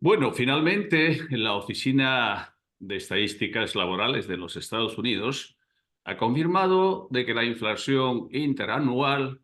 Bueno, finalmente la Oficina de Estadísticas Laborales de los Estados Unidos ha confirmado de que la inflación interanual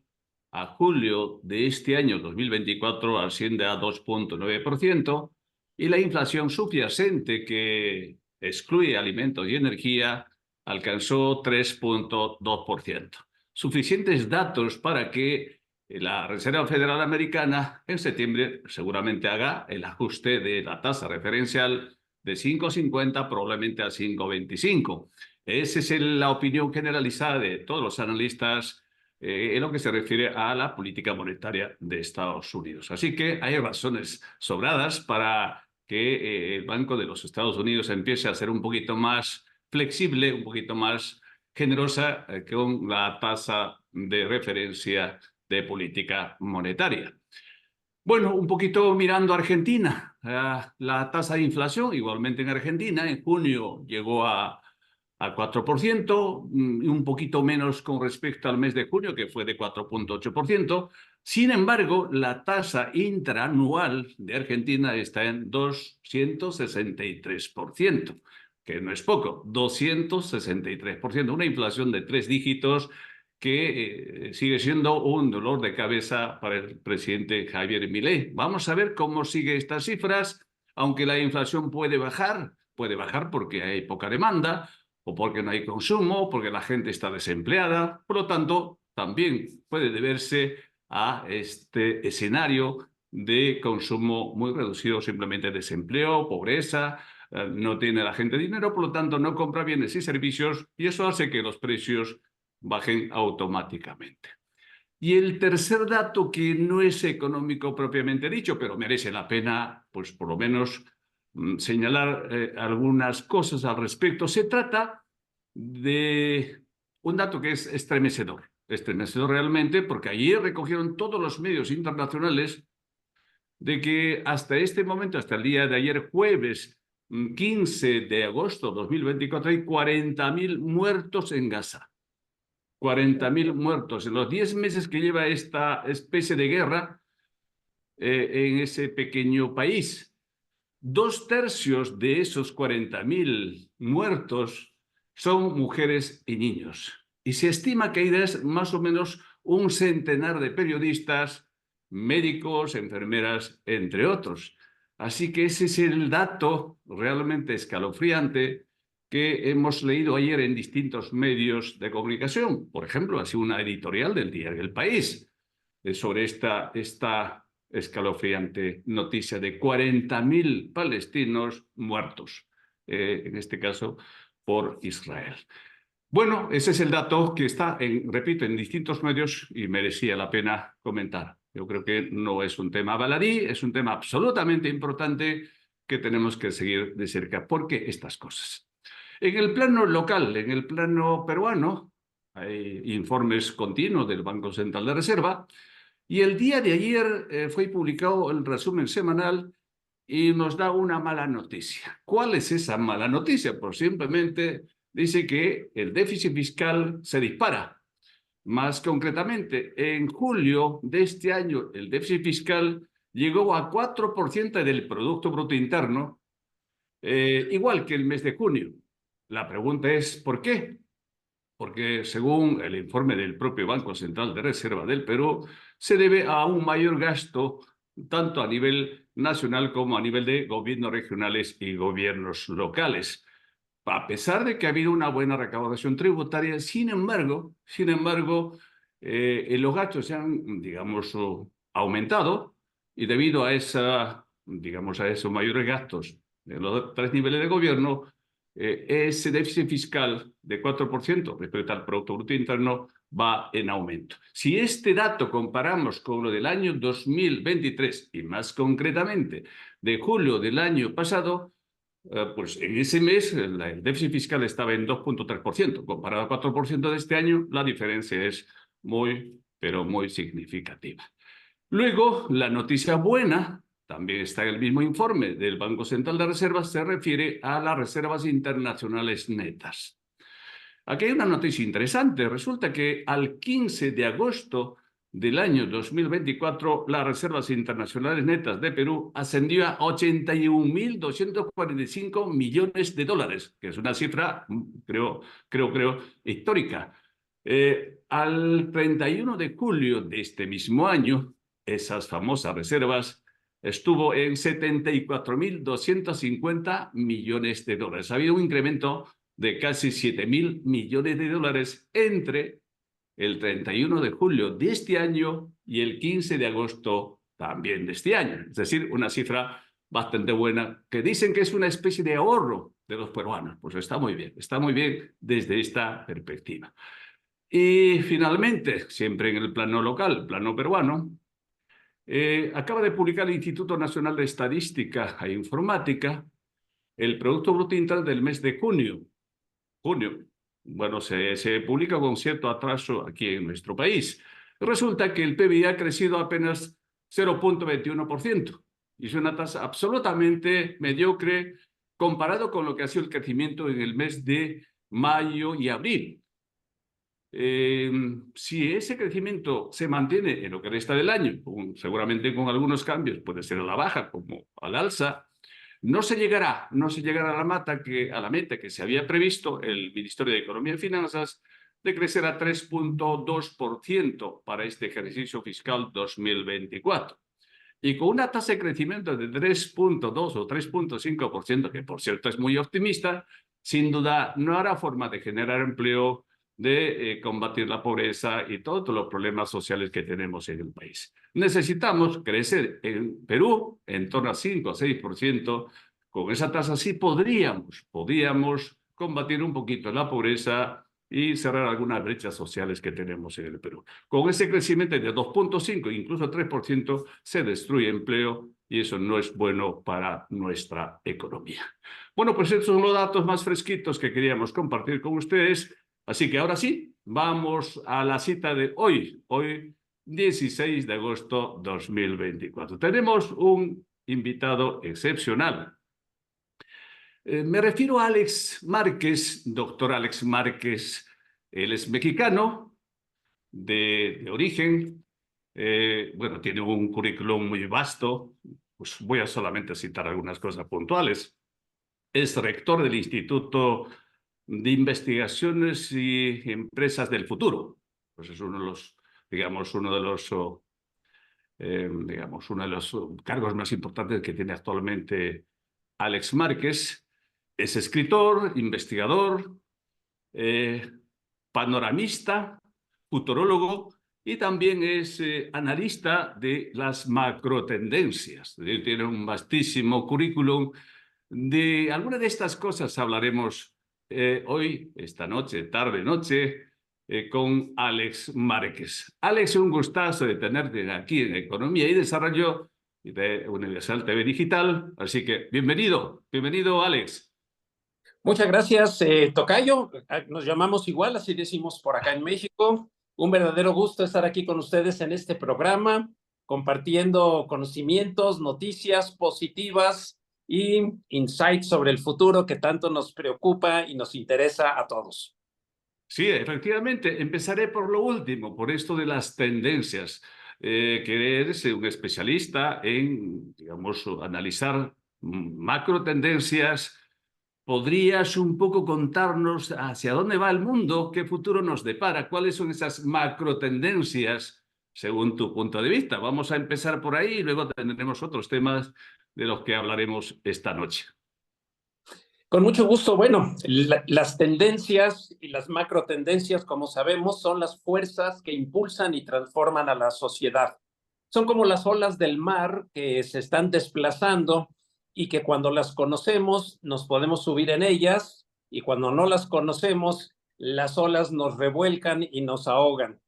a julio de este año 2024 asciende a 2,9% y la inflación subyacente, que excluye alimentos y energía, alcanzó 3,2%. Suficientes datos para que la Reserva Federal Americana en septiembre seguramente haga el ajuste de la tasa referencial de 5,50 probablemente a 5,25. Esa es la opinión generalizada de todos los analistas en lo que se refiere a la política monetaria de Estados Unidos. Así que hay razones sobradas para que el Banco de los Estados Unidos empiece a ser un poquito más flexible, un poquito más generosa con la tasa de referencia de política monetaria. Bueno, un poquito mirando a Argentina. La tasa de inflación, igualmente en Argentina, en junio llegó a 4%, y un poquito menos con respecto al mes de junio, que fue de 4,8%. Sin embargo, la tasa interanual de Argentina está en 263%, que no es poco, 263%, una inflación de 3 dígitos que sigue siendo un dolor de cabeza para el presidente Javier Milei. Vamos a ver cómo sigue estas cifras, aunque la inflación puede bajar porque hay poca demanda, o porque no hay consumo, porque la gente está desempleada. Por lo tanto, también puede deberse a este escenario de consumo muy reducido, simplemente desempleo, pobreza, no tiene la gente dinero, por lo tanto no compra bienes y servicios, y eso hace que los precios bajen automáticamente. Y el tercer dato, que no es económico propiamente dicho, pero merece la pena, pues por lo menos señalar algunas cosas al respecto. Se trata de un dato que es estremecedor realmente, porque ayer recogieron todos los medios internacionales de que hasta este momento, hasta el día de ayer, jueves 15 de agosto de 2024, hay 40.000 muertos en Gaza. 40.000 muertos en los 10 meses que lleva esta especie de guerra en ese pequeño país. 2/3 de esos 40.000 muertos son mujeres y niños. Y se estima que hay más o menos un centenar de periodistas, médicos, enfermeras, entre otros. Así que ese es el dato realmente escalofriante que hemos leído ayer en distintos medios de comunicación. Por ejemplo, ha sido una editorial del diario El País sobre esta escalofriante noticia de 40.000 palestinos muertos, en este caso por Israel. Bueno, ese es el dato que está, repito, en distintos medios y merecía la pena comentar. Yo creo que no es un tema baladí, es un tema absolutamente importante que tenemos que seguir de cerca. ¿Por qué estas cosas? En el plano local, en el plano peruano, hay informes continuos del Banco Central de Reserva, y el día de ayer fue publicado el resumen semanal y nos da una mala noticia. ¿Cuál es esa mala noticia? Pues simplemente dice que el déficit fiscal se dispara. Más concretamente, en julio de este año, el déficit fiscal llegó a 4% del Producto Bruto Interno, igual que el mes de junio. La pregunta es, ¿por qué? Porque según el informe del propio Banco Central de Reserva del Perú, se debe a un mayor gasto tanto a nivel nacional como a nivel de gobiernos regionales y gobiernos locales. A pesar de que ha habido una buena recaudación tributaria, sin embargo, los gastos se han, digamos, aumentado, y debido a a esos mayores gastos en los tres niveles de gobierno, ese déficit fiscal de 4% respecto al Producto Bruto Interno va en aumento. Si este dato comparamos con lo del año 2023 y más concretamente de julio del año pasado, pues en ese mes el déficit fiscal estaba en 2,3%. Comparado al 4% de este año, la diferencia es muy, pero muy significativa. Luego, la noticia buena, también está en el mismo informe del Banco Central de Reservas, se refiere a las reservas internacionales netas. Aquí hay una noticia interesante. Resulta que al 15 de agosto del año 2024, las reservas internacionales netas de Perú ascendió a 81.245 millones de dólares, que es una cifra, creo, histórica. Al 31 de julio de este mismo año, esas famosas reservas estuvo en 74.250 millones de dólares. Ha habido un incremento de casi 7.000 millones de dólares entre el 31 de julio de este año y el 15 de agosto también de este año. Es decir, una cifra bastante buena, que dicen que es una especie de ahorro de los peruanos. Pues está muy bien desde esta perspectiva. Y finalmente, siempre en el plano local, plano peruano, acaba de publicar el Instituto Nacional de Estadística e Informática el Producto Bruto Interno del mes de junio. Bueno, se publica con cierto atraso aquí en nuestro país. Resulta que el PBI ha crecido apenas 0.21%. Y es una tasa absolutamente mediocre comparado con lo que ha sido el crecimiento en el mes de mayo y abril. Si ese crecimiento se mantiene en lo que resta del año, seguramente con algunos cambios, puede ser a la baja como al alza, no se llegará a la meta que se había previsto el Ministerio de Economía y Finanzas de crecer a 3.2% para este ejercicio fiscal 2024. Y con una tasa de crecimiento de 3.2 o 3.5%, que por cierto es muy optimista, sin duda no hará forma de generar empleo, de combatir la pobreza y todos los problemas sociales que tenemos en el país. Necesitamos crecer en Perú en torno a 5 o 6%. Con esa tasa sí podríamos combatir un poquito la pobreza y cerrar algunas brechas sociales que tenemos en el Perú. Con ese crecimiento de 2.5, incluso 3%, se destruye empleo y eso no es bueno para nuestra economía. Bueno, pues esos son los datos más fresquitos que queríamos compartir con ustedes. Así que ahora sí, vamos a la cita de hoy 16 de agosto 2024. Tenemos un invitado excepcional. Me refiero a Alex Márquez, doctor Alex Márquez. Él es mexicano de origen. Bueno, tiene un currículum muy vasto. Pues voy a solamente citar algunas cosas puntuales. Es rector del Instituto de Investigaciones y Empresas del Futuro. Pues es uno de los, uno de los cargos más importantes que tiene actualmente Alex Márquez. Es escritor, investigador, panoramista, futurólogo y también es analista de las macrotendencias. Tiene un vastísimo currículum. De alguna de estas cosas hablaremos hoy, esta noche, tarde-noche, con Alex Márquez. Alex, un gustazo de tenerte aquí en Economía y Desarrollo de Universal TV Digital. Así que bienvenido, Alex. Muchas gracias, Tocayo. Nos llamamos igual, así decimos por acá en México. Un verdadero gusto estar aquí con ustedes en este programa, compartiendo conocimientos, noticias positivas y insights sobre el futuro que tanto nos preocupa y nos interesa a todos. Sí, efectivamente. Empezaré por lo último, por esto de las tendencias. Que eres un especialista en, analizar macro tendencias. ¿Podrías un poco contarnos hacia dónde va el mundo? ¿Qué futuro nos depara? ¿Cuáles son esas macro tendencias según tu punto de vista? Vamos a empezar por ahí y luego tendremos otros temas de los que hablaremos esta noche. Con mucho gusto. Bueno, las tendencias y las macro tendencias, como sabemos, son las fuerzas que impulsan y transforman a la sociedad. Son como las olas del mar que se están desplazando y que cuando las conocemos nos podemos subir en ellas y cuando no las conocemos, las olas nos revuelcan y nos ahogan.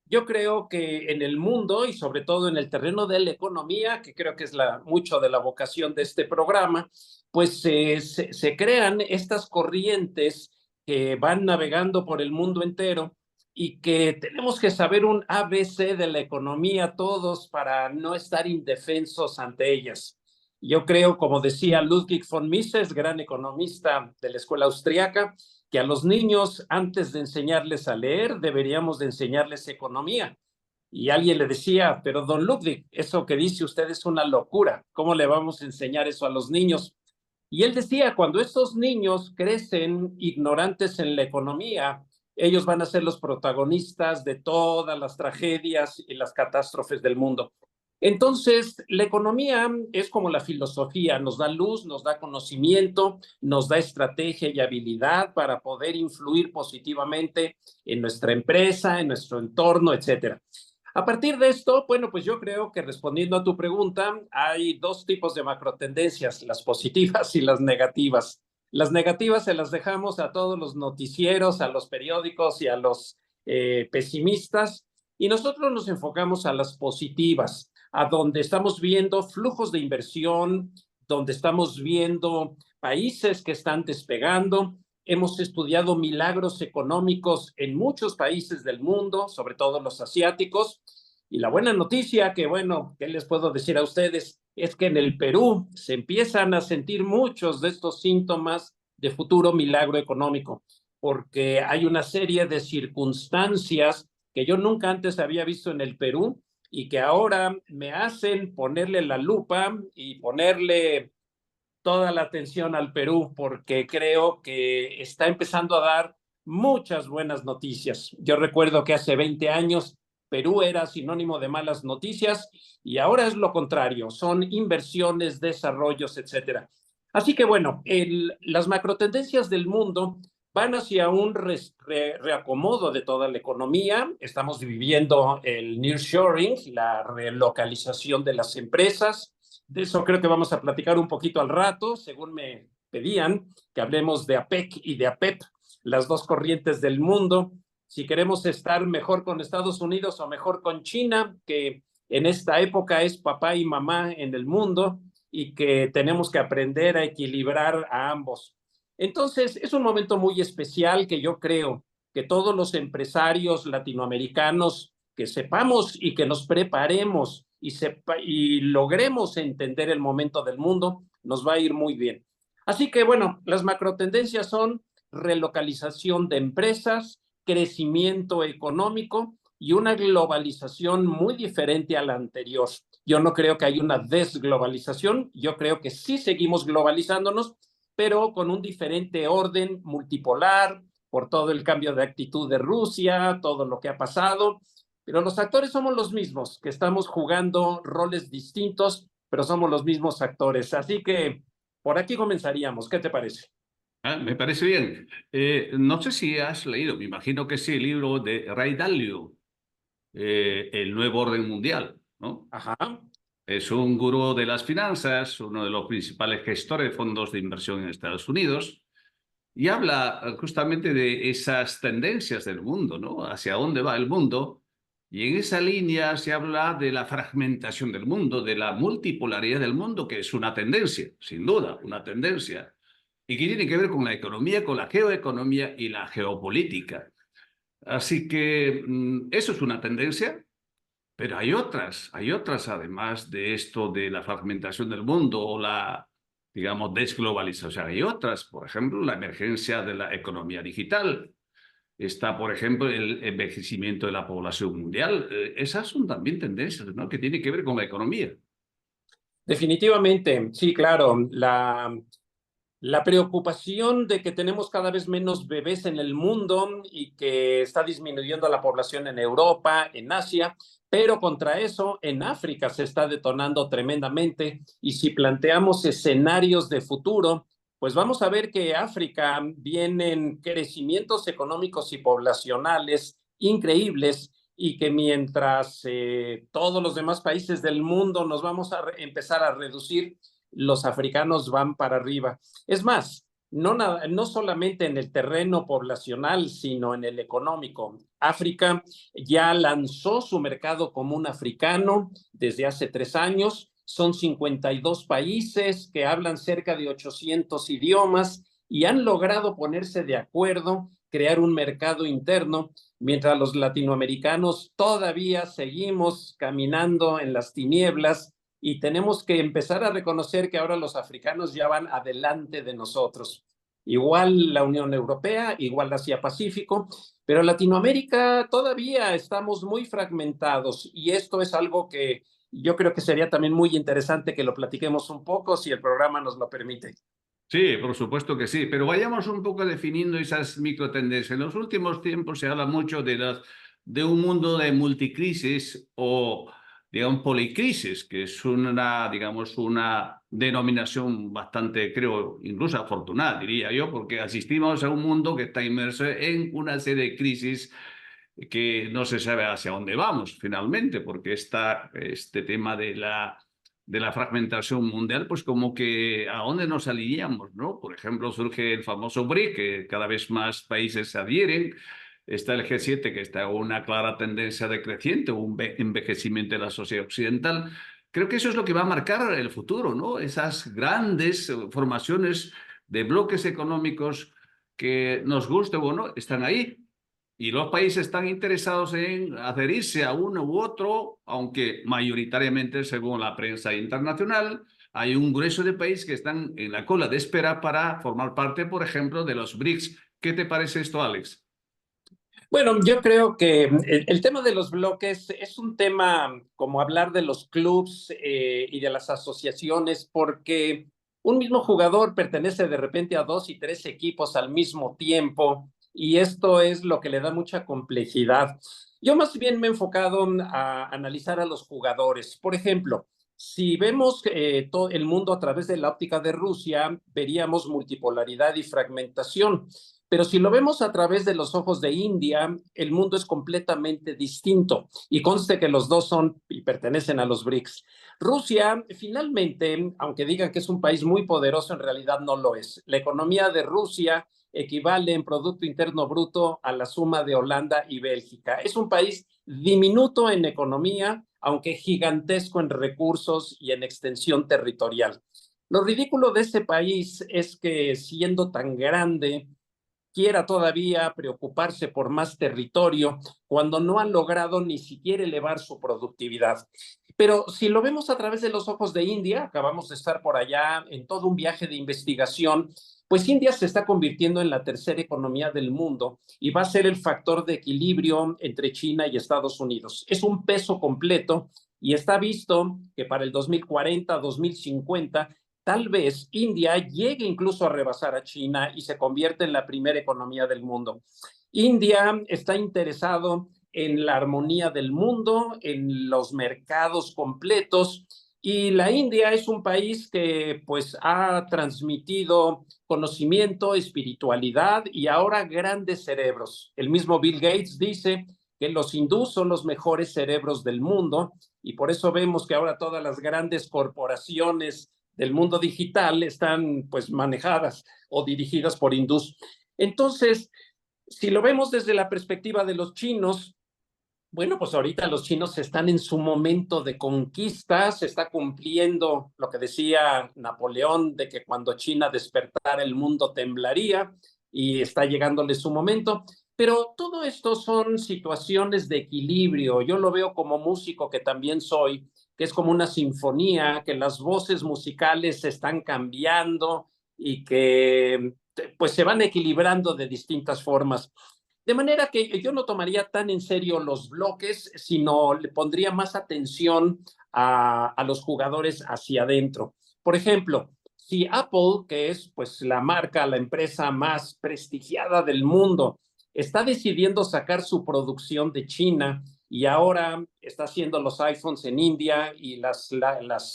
Yo creo que en el mundo y sobre todo en el terreno de la economía, que creo que es mucho de la vocación de este programa, pues se crean estas corrientes que van navegando por el mundo entero y que tenemos que saber un ABC de la economía todos para no estar indefensos ante ellas. Yo creo, como decía Ludwig von Mises, gran economista de la escuela austriaca, que a los niños, antes de enseñarles a leer, deberíamos de enseñarles economía. Y alguien le decía, pero don Ludwig, eso que dice usted es una locura. ¿Cómo le vamos a enseñar eso a los niños? Y él decía, cuando estos niños crecen ignorantes en la economía, ellos van a ser los protagonistas de todas las tragedias y las catástrofes del mundo. Entonces, la economía es como la filosofía, nos da luz, nos da conocimiento, nos da estrategia y habilidad para poder influir positivamente en nuestra empresa, en nuestro entorno, etcétera. A partir de esto, bueno, pues yo creo que respondiendo a tu pregunta, hay dos tipos de macrotendencias, las positivas y las negativas. Las negativas se las dejamos a todos los noticieros, a los periódicos y a los pesimistas, y nosotros nos enfocamos a las positivas, a donde estamos viendo flujos de inversión, donde estamos viendo países que están despegando. Hemos estudiado milagros económicos en muchos países del mundo, sobre todo los asiáticos. Y la buena noticia, que bueno, ¿qué les puedo decir a ustedes? Es que en el Perú se empiezan a sentir muchos de estos síntomas de futuro milagro económico, porque hay una serie de circunstancias que yo nunca antes había visto en el Perú y que ahora me hacen ponerle la lupa y ponerle toda la atención al Perú porque creo que está empezando a dar muchas buenas noticias. Yo recuerdo que hace 20 años Perú era sinónimo de malas noticias y ahora es lo contrario, son inversiones, desarrollos, etcétera. Así que bueno, las macrotendencias del mundo van hacia un reacomodo de toda la economía. Estamos viviendo el nearshoring, la relocalización de las empresas. De eso creo que vamos a platicar un poquito al rato, según me pedían, que hablemos de APEC y de APEP, las dos corrientes del mundo. Si queremos estar mejor con Estados Unidos o mejor con China, que en esta época es papá y mamá en el mundo y que tenemos que aprender a equilibrar a ambos. Entonces, es un momento muy especial que yo creo que todos los empresarios latinoamericanos que sepamos y que nos preparemos y logremos entender el momento del mundo, nos va a ir muy bien. Así que bueno, las macrotendencias son relocalización de empresas, crecimiento económico y una globalización muy diferente a la anterior. Yo no creo que haya una desglobalización, yo creo que sí seguimos globalizándonos, pero con un diferente orden multipolar, por todo el cambio de actitud de Rusia, todo lo que ha pasado, pero los actores somos los mismos, que estamos jugando roles distintos, pero somos los mismos actores. Así que por aquí comenzaríamos. ¿Qué te parece? Ah, me parece bien. No sé si has leído, me imagino que sí, el libro de Ray Dalio, El Nuevo Orden Mundial, ¿no? Ajá. Es un gurú de las finanzas, uno de los principales gestores de fondos de inversión en Estados Unidos, y habla justamente de esas tendencias del mundo, ¿no? Hacia dónde va el mundo. Y en esa línea se habla de la fragmentación del mundo, de la multipolaridad del mundo, que es una tendencia, sin duda, una tendencia, y que tiene que ver con la economía, con la geoeconomía y la geopolítica. Así que eso es una tendencia, pero hay otras además de esto de la fragmentación del mundo o la, digamos, desglobalización. Hay otras, por ejemplo, la emergencia de la economía digital. Está, por ejemplo, el envejecimiento de la población mundial. Esas son también tendencias, ¿no? Que tienen que ver con la economía. Definitivamente, sí, claro. La preocupación de que tenemos cada vez menos bebés en el mundo y que está disminuyendo la población en Europa, en Asia, pero contra eso en África se está detonando tremendamente. Y si planteamos escenarios de futuro, pues vamos a ver que África vienen crecimientos económicos y poblacionales increíbles y que mientras todos los demás países del mundo nos vamos a empezar a reducir, los africanos van para arriba. Es más, no solamente en el terreno poblacional, sino en el económico. África ya lanzó su mercado común africano desde hace 3 años. Son 52 países que hablan cerca de 800 idiomas y han logrado ponerse de acuerdo, crear un mercado interno, mientras los latinoamericanos todavía seguimos caminando en las tinieblas y tenemos que empezar a reconocer que ahora los africanos ya van adelante de nosotros. Igual la Unión Europea, igual Asia Pacífico, Pero en Latinoamérica todavía estamos muy fragmentados y esto es algo que yo creo que sería también muy interesante que lo platiquemos un poco si el programa nos lo permite. Sí, por supuesto que sí, pero vayamos un poco definiendo esas microtendencias. En los últimos tiempos se habla mucho de un mundo de multicrisis o, digamos, policrisis, que es una, digamos, una denominación bastante, creo, incluso afortunada, diría yo, porque asistimos a un mundo que está inmerso en una serie de crisis que no se sabe hacia dónde vamos finalmente, porque está este tema de la fragmentación mundial, pues como que a dónde nos alineamos, ¿no? Por ejemplo, surge el famoso BRIC, que cada vez más países se adhieren. Está el G7, que está en una clara tendencia decreciente, un envejecimiento de la sociedad occidental. Creo que eso es lo que va a marcar el futuro, ¿no? Esas grandes formaciones de bloques económicos que nos guste o no, están ahí. Y los países están interesados en adherirse a uno u otro, aunque mayoritariamente, según la prensa internacional, hay un grueso de países que están en la cola de espera para formar parte, por ejemplo, de los BRICS. ¿Qué te parece esto, Alex? Bueno, yo creo que el tema de los bloques es un tema como hablar de los clubs y de las asociaciones, porque un mismo jugador pertenece de repente a dos y tres equipos al mismo tiempo, y esto es lo que le da mucha complejidad. Yo más bien me he enfocado a analizar a los jugadores. Por ejemplo, si vemos todo el mundo a través de la óptica de Rusia, veríamos multipolaridad y fragmentación. Pero si lo vemos a través de los ojos de India, el mundo es completamente distinto y conste que los dos son y pertenecen a los BRICS. Rusia, finalmente, aunque digan que es un país muy poderoso, en realidad no lo es. La economía de Rusia equivale en Producto Interno Bruto a la suma de Holanda y Bélgica. Es un país diminuto en economía, aunque gigantesco en recursos y en extensión territorial. Lo ridículo de ese país es que siendo tan grande, quiera todavía preocuparse por más territorio cuando no han logrado ni siquiera elevar su productividad. Pero si lo vemos a través de los ojos de India, acabamos de estar por allá en todo un viaje de investigación, pues India se está convirtiendo en la tercera economía del mundo y va a ser el factor de equilibrio entre China y Estados Unidos. Es un peso completo y está visto que para el 2040, 2050, tal vez India llegue incluso a rebasar a China y se convierte en la primera economía del mundo. India está interesado en la armonía del mundo, en los mercados completos, y la India es un país que pues ha transmitido conocimiento, espiritualidad y ahora grandes cerebros. El mismo Bill Gates dice que los hindús son los mejores cerebros del mundo y por eso vemos que ahora todas las grandes corporaciones del mundo digital están pues manejadas o dirigidas por hindús. Entonces, si lo vemos desde la perspectiva de los chinos, bueno, pues ahorita los chinos están en su momento de conquista, se está cumpliendo lo que decía Napoleón de que cuando China despertara el mundo temblaría y está llegándole su momento. Pero todo esto son situaciones de equilibrio. Yo lo veo como músico que también soy, que es como una sinfonía, que las voces musicales se están cambiando y que pues se van equilibrando de distintas formas. De manera que yo no tomaría tan en serio los bloques, sino le pondría más atención a los jugadores hacia adentro. Por ejemplo, si Apple, que es pues la marca, la empresa más prestigiada del mundo, está decidiendo sacar su producción de China y ahora está haciendo los iPhones en India y las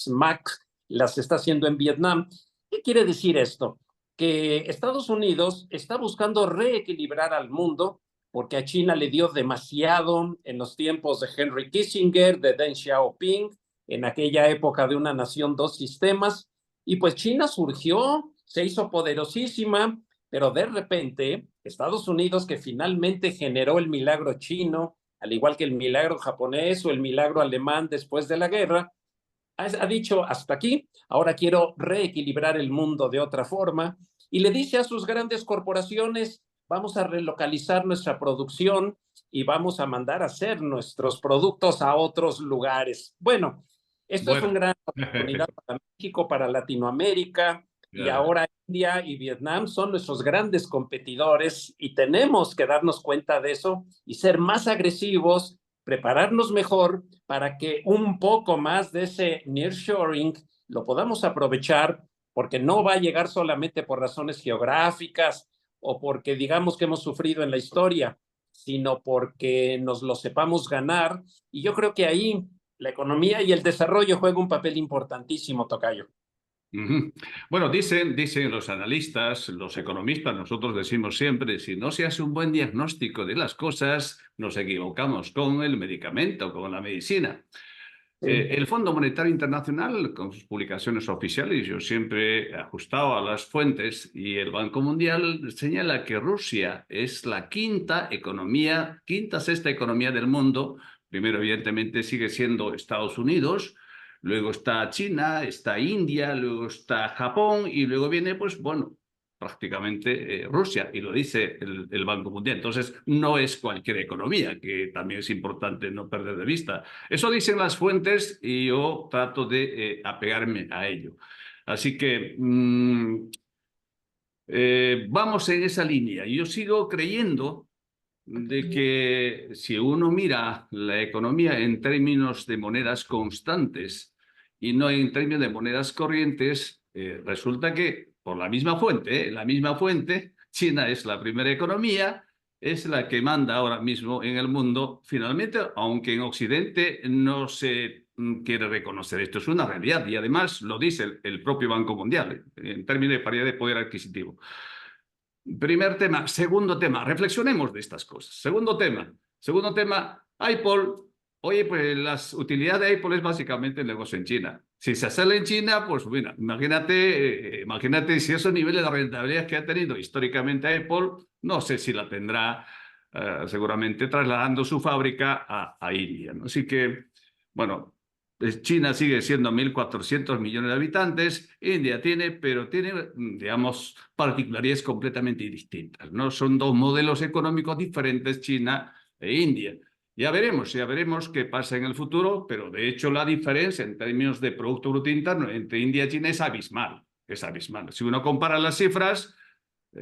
Mac las está haciendo en Vietnam, ¿qué quiere decir esto? Que Estados Unidos está buscando reequilibrar al mundo porque a China le dio demasiado en los tiempos de Henry Kissinger, de Deng Xiaoping, en aquella época de una nación, dos sistemas, y pues China surgió, se hizo poderosísima, pero de repente Estados Unidos, que finalmente generó el milagro chino, al igual que el milagro japonés o el milagro alemán después de la guerra, ha dicho hasta aquí, ahora quiero reequilibrar el mundo de otra forma y le dice a sus grandes corporaciones, vamos a relocalizar nuestra producción y vamos a mandar a hacer nuestros productos a otros lugares. Bueno, esto es una Bueno, gran oportunidad para México, para Latinoamérica, y Ya. ahora India y Vietnam son nuestros grandes competidores y tenemos que darnos cuenta de eso y ser más agresivos, prepararnos mejor para que un poco más de ese nearshoring lo podamos aprovechar, porque no va a llegar solamente por razones geográficas o porque digamos que hemos sufrido en la historia, sino porque nos lo sepamos ganar. Y yo creo que ahí la economía y el desarrollo juegan un papel importantísimo, Tocayo. Ujú. Bueno, dicen los analistas, los economistas, nosotros decimos siempre, si no se hace un buen diagnóstico de las cosas, nos equivocamos con el medicamento, con la medicina. Sí. El Fondo Monetario Internacional, con sus publicaciones oficiales, yo siempre he ajustado a las fuentes, y el Banco Mundial señala que Rusia es la sexta economía del mundo. Primero, evidentemente, sigue siendo Estados Unidos, luego está China, está India, luego está Japón y luego viene, pues bueno, prácticamente Rusia, y lo dice el Banco Mundial. Entonces, no es cualquier economía, que también es importante no perder de vista. Eso dicen las fuentes y yo trato de apegarme a ello. Así que vamos en esa línea. Yo sigo creyendo de que si uno mira la economía en términos de monedas constantes y no en términos de monedas corrientes, resulta que por la misma fuente, China es la primera economía, es la que manda ahora mismo en el mundo, finalmente, aunque en Occidente no se quiere reconocer. Esto es una realidad y además lo dice el propio Banco Mundial en términos de paridad de poder adquisitivo. Primer tema. Segundo tema, reflexionemos de estas cosas. Segundo tema, Apple. Oye, pues las utilidades de Apple es básicamente el negocio en China. Si se hace en China, pues mira, imagínate si esos niveles de rentabilidad que ha tenido históricamente Apple, no sé si la tendrá seguramente trasladando su fábrica a India, ¿no? Así que, bueno, China sigue siendo 1.400 millones de habitantes, India tiene, pero tiene, digamos, particularidades completamente distintas, ¿no? Son dos modelos económicos diferentes, China e India. Ya veremos qué pasa en el futuro, pero de hecho la diferencia en términos de Producto Bruto Interno entre India y China es abismal, es abismal. Si uno compara las cifras,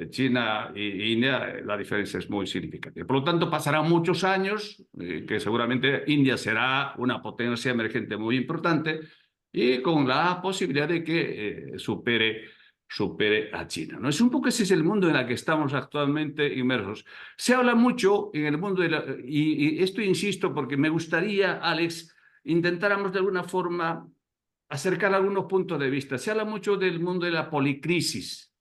China e India, la diferencia es muy significativa. Por lo tanto, pasarán muchos años, que seguramente India será una potencia emergente muy importante y con la posibilidad de que supere a China, ¿no? Es un poco ese es el mundo en el que estamos actualmente inmersos. Se habla mucho en el mundo y esto insisto porque me gustaría, Alex, intentáramos de alguna forma acercar algunos puntos de vista. Se habla mucho del mundo de la policrisis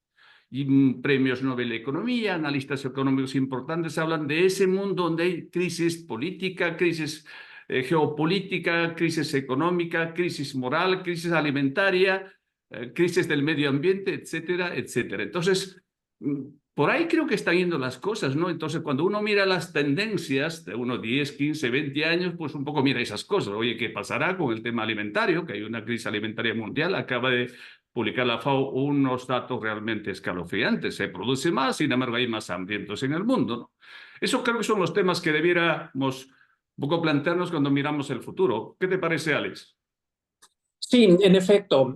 y premios Nobel de Economía, analistas económicos importantes hablan de ese mundo donde hay crisis política, crisis geopolítica, crisis económica, crisis moral, crisis alimentaria, crisis del medio ambiente, etcétera, etcétera. Entonces, por ahí creo que están yendo las cosas, ¿no? Entonces, cuando uno mira las tendencias de unos 10, 15, 20 años, pues un poco mira esas cosas. Oye, ¿qué pasará con el tema alimentario? Que hay una crisis alimentaria mundial, acaba de publicar la FAO unos datos realmente escalofriantes. Se produce más, sin embargo, hay más hambrientos en el mundo, ¿no? Eso creo que son los temas que debiéramos un poco plantearnos cuando miramos el futuro. ¿Qué te parece, Alex? Sí, en efecto,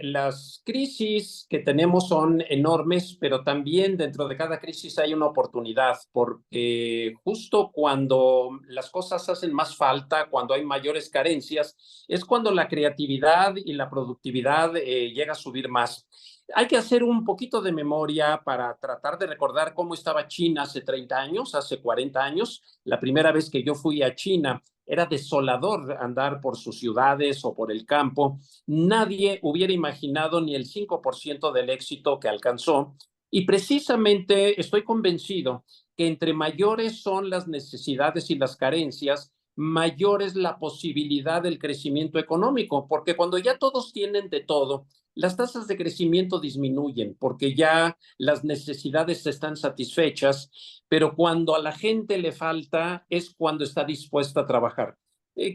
las crisis que tenemos son enormes, pero también dentro de cada crisis hay una oportunidad, porque justo cuando las cosas hacen más falta, cuando hay mayores carencias, es cuando la creatividad y la productividad llega a subir más. Hay que hacer un poquito de memoria para tratar de recordar cómo estaba China hace 30 años, hace 40 años. La primera vez que yo fui a China, era desolador andar por sus ciudades o por el campo. Nadie hubiera imaginado ni el 5% del éxito que alcanzó. Y precisamente estoy convencido que entre mayores son las necesidades y las carencias, mayor es la posibilidad del crecimiento económico, porque cuando ya todos tienen de todo, las tasas de crecimiento disminuyen, porque ya las necesidades están satisfechas, pero cuando a la gente le falta es cuando está dispuesta a trabajar.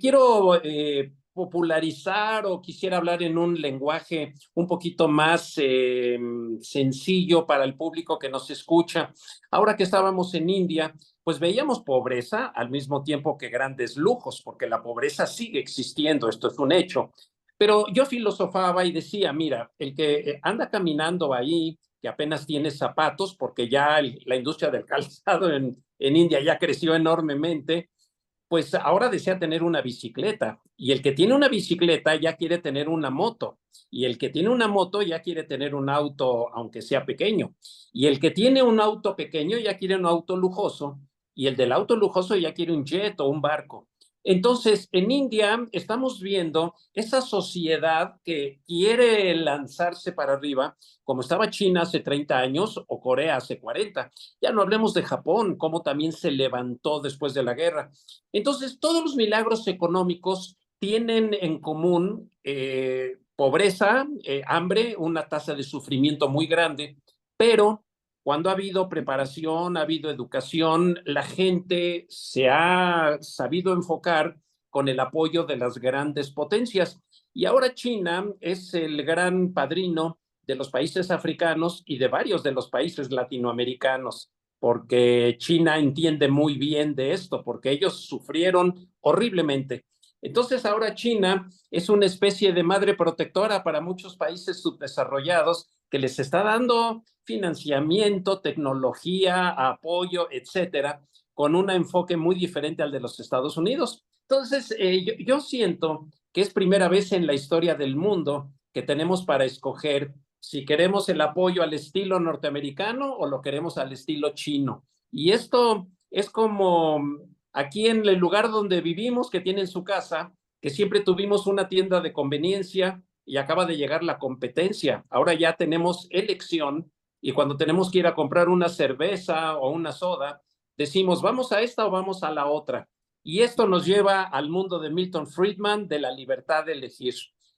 Quiero popularizar o quisiera hablar en un lenguaje un poquito más sencillo para el público que nos escucha. Ahora que estábamos en India, pues veíamos pobreza al mismo tiempo que grandes lujos, porque la pobreza sigue existiendo, esto es un hecho. Pero yo filosofaba y decía, mira, el que anda caminando ahí, que apenas tiene zapatos, porque ya la industria del calzado en India ya creció enormemente, pues ahora desea tener una bicicleta. Y el que tiene una bicicleta ya quiere tener una moto. Y el que tiene una moto ya quiere tener un auto, aunque sea pequeño. Y el que tiene un auto pequeño ya quiere un auto lujoso. Y el del auto lujoso ya quiere un jet o un barco. Entonces, en India estamos viendo esa sociedad que quiere lanzarse para arriba, como estaba China hace 30 años o Corea hace 40. Ya no hablemos de Japón, cómo también se levantó después de la guerra. Entonces, todos los milagros económicos tienen en común pobreza, hambre, una tasa de sufrimiento muy grande, pero cuando ha habido preparación, ha habido educación, la gente se ha sabido enfocar con el apoyo de las grandes potencias. Y ahora China es el gran padrino de los países africanos y de varios de los países latinoamericanos, porque China entiende muy bien de esto, porque ellos sufrieron horriblemente. Entonces ahora China es una especie de madre protectora para muchos países subdesarrollados que les está dando financiamiento, tecnología, apoyo, etcétera, con un enfoque muy diferente al de los Estados Unidos. Entonces, yo siento que es primera vez en la historia del mundo que tenemos para escoger si queremos el apoyo al estilo norteamericano o lo queremos al estilo chino. Y esto es como aquí en el lugar donde vivimos, que tienen su casa, que siempre tuvimos una tienda de conveniencia y acaba de llegar la competencia. Ahora ya tenemos elección y cuando tenemos que ir a comprar una cerveza o una soda, decimos, ¿vamos a esta o vamos a la otra? Y esto nos lleva al mundo de Milton Friedman, de la libertad de elegir.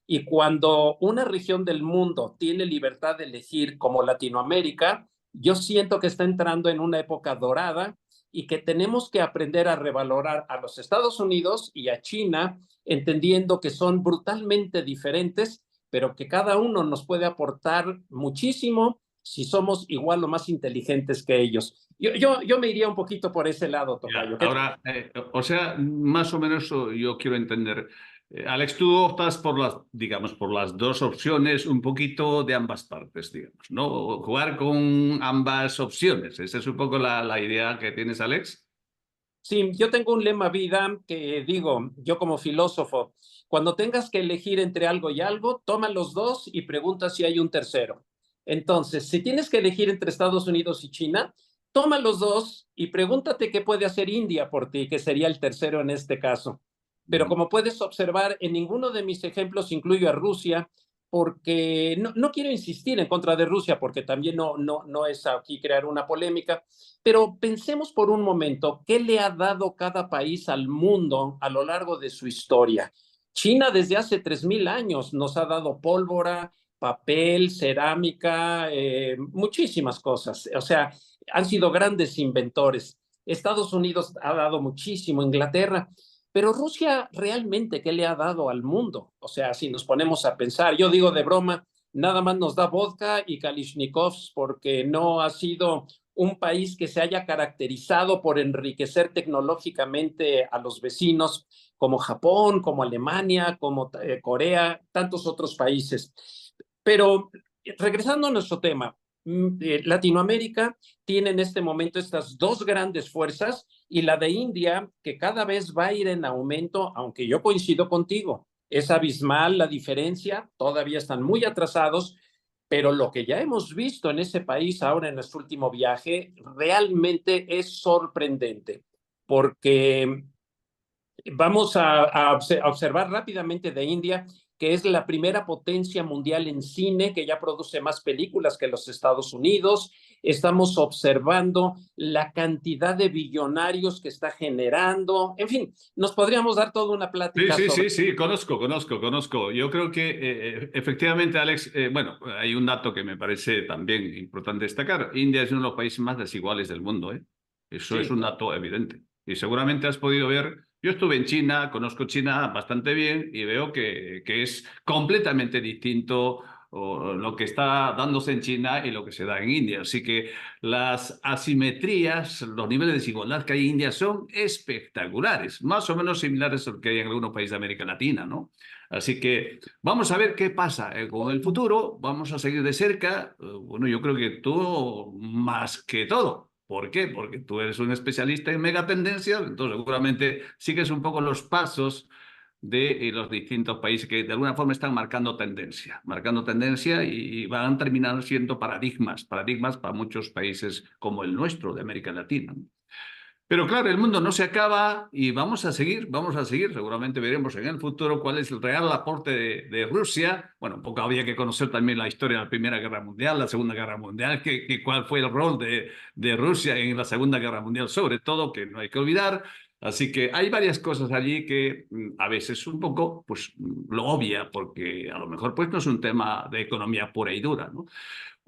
Y cuando una región del mundo tiene libertad de elegir como Latinoamérica, yo siento que está entrando en una época dorada y que tenemos que aprender a revalorar a los Estados Unidos y a China, entendiendo que son brutalmente diferentes, pero que cada uno nos puede aportar muchísimo si somos igual o más inteligentes que ellos. Yo me iría un poquito por ese lado, Ya, Tocayo. ahora, o sea, más o menos yo quiero entender. Alex, tú optas por las, digamos, por las dos opciones, un poquito de ambas partes, digamos, ¿no? Jugar con ambas opciones. Esa es un poco la idea que tienes, Alex. Sí, yo tengo un lema vida que digo, yo como filósofo, cuando tengas que elegir entre algo y algo, toma los dos y pregunta si hay un tercero. Entonces, si tienes que elegir entre Estados Unidos y China, toma los dos y pregúntate qué puede hacer India por ti, que sería el tercero en este caso. Pero como puedes observar, en ninguno de mis ejemplos incluyo a Rusia, porque no quiero insistir en contra de Rusia, porque también no es aquí crear una polémica, pero pensemos por un momento, ¿qué le ha dado cada país al mundo a lo largo de su historia? China desde hace 3.000 años nos ha dado pólvora, papel, cerámica, muchísimas cosas. O sea, han sido grandes inventores. Estados Unidos ha dado muchísimo, Inglaterra, pero Rusia realmente, ¿qué le ha dado al mundo? O sea, si nos ponemos a pensar, yo digo de broma, nada más nos da vodka y kalishnikovs porque no ha sido un país que se haya caracterizado por enriquecer tecnológicamente a los vecinos como Japón, como Alemania, como Corea, tantos otros países. Pero regresando a nuestro tema, Latinoamérica tiene en este momento estas dos grandes fuerzas y la de India, que cada vez va a ir en aumento, aunque yo coincido contigo, es abismal la diferencia, todavía están muy atrasados, pero lo que ya hemos visto en ese país ahora en nuestro último viaje realmente es sorprendente, porque vamos a observar rápidamente de India, que es la primera potencia mundial en cine, que ya produce más películas que los Estados Unidos. Estamos observando la cantidad de billonarios que está generando. En fin, nos podríamos dar toda una Sí, plática sí, sobre... sí, sí, conozco. Yo creo que efectivamente, Alex, bueno, hay un dato que me parece también importante destacar. India es uno de los países más desiguales del mundo, ¿eh? Eso es Sí, un dato evidente. Y seguramente has podido ver, yo estuve en China, conozco China bastante bien y veo que es completamente distinto o lo que está dándose en China y lo que se da en India. Así que las asimetrías, los niveles de desigualdad que hay en India son espectaculares, más o menos similares a lo que hay en algunos países de América Latina, ¿no? Así que vamos a ver qué pasa con el futuro, vamos a seguir de cerca. Bueno, yo creo que tú más que todo. ¿Por qué? Porque tú eres un especialista en megatendencias, entonces seguramente sigues un poco los pasos de los distintos países que de alguna forma están marcando tendencia y van a terminar siendo paradigmas para muchos países como el nuestro de América Latina. Pero claro, el mundo no se acaba y vamos a seguir. Seguramente veremos en el futuro cuál es el real aporte de Rusia. Bueno, un poco había que conocer también la historia de la Primera Guerra Mundial, la Segunda Guerra Mundial, cuál fue el rol de Rusia en la Segunda Guerra Mundial, sobre todo, que no hay que olvidar. Así que hay varias cosas allí que a veces un poco pues, lo obvia, porque a lo mejor pues, no es un tema de economía pura y dura, ¿no?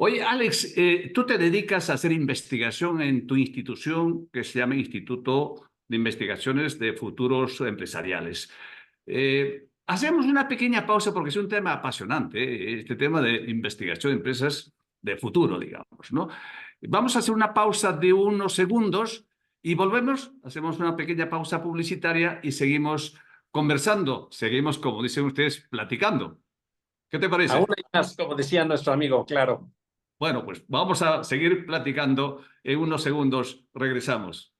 Oye, Alex, tú te dedicas a hacer investigación en tu institución que se llama Instituto de Investigaciones de Futuros Empresariales. Hacemos una pequeña pausa porque es un tema apasionante, este tema de investigación de empresas de futuro, digamos, ¿no? Vamos a hacer una pausa de unos segundos y volvemos, hacemos una pequeña pausa publicitaria y seguimos conversando, seguimos, como dicen ustedes, platicando. ¿Qué te Aún parece? hay más, como decía nuestro amigo, claro. Bueno, pues vamos a seguir platicando. En unos segundos regresamos.